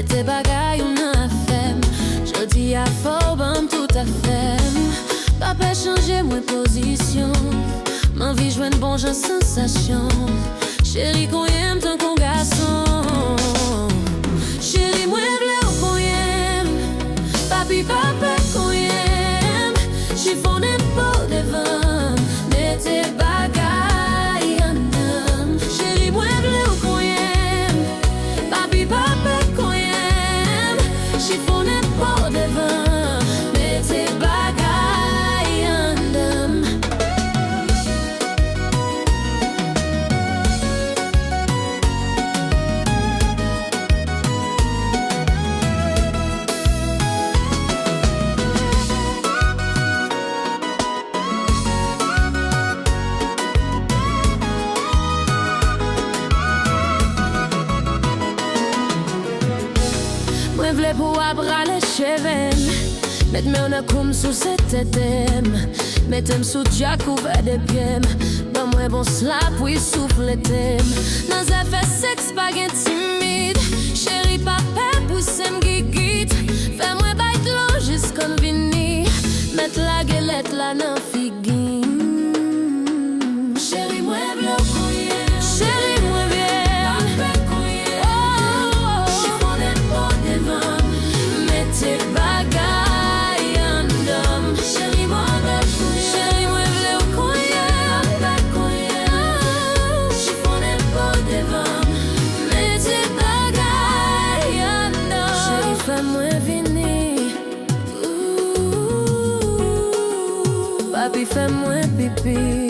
mettez bagaille on a fait. Je dis à faux bam tout à fait. Papa changer moi position. M'envie joindre bon j'ai sensation. Chérie qu'on aime tant qu'on garçon. Chérie moi vle konyenem. Papi papa konyenem. Chiffonne pour devant. Mettez bagaille en homme. Chérie moi vle konyenem. Papi papa konyenem. Chiffonne pour devant. Mettez bagaille en homme. Moi vle pour abra les cheveux. Mette-moi en comme sous cette tête. Mette-moi sous dia couvert de pieds. Dans moi bon slap oui souffle thème. Dans un fait sexe pas timide. Chérie papa pousse m'guiguite. Fais-moi bail de l'eau jusqu'en vini. Mette la galette là dans figui. Chérie moi vle konyenem. Chérie moi viens. Chiffonne pour devant. Mettez bagaille en homme. Chérie moi vle konyenem. Chérie moi vle konyenem. Chiffonne pour devant. Mettez bagaille en homme. Chérie fais-moi venir. Papi fais-moi pipi.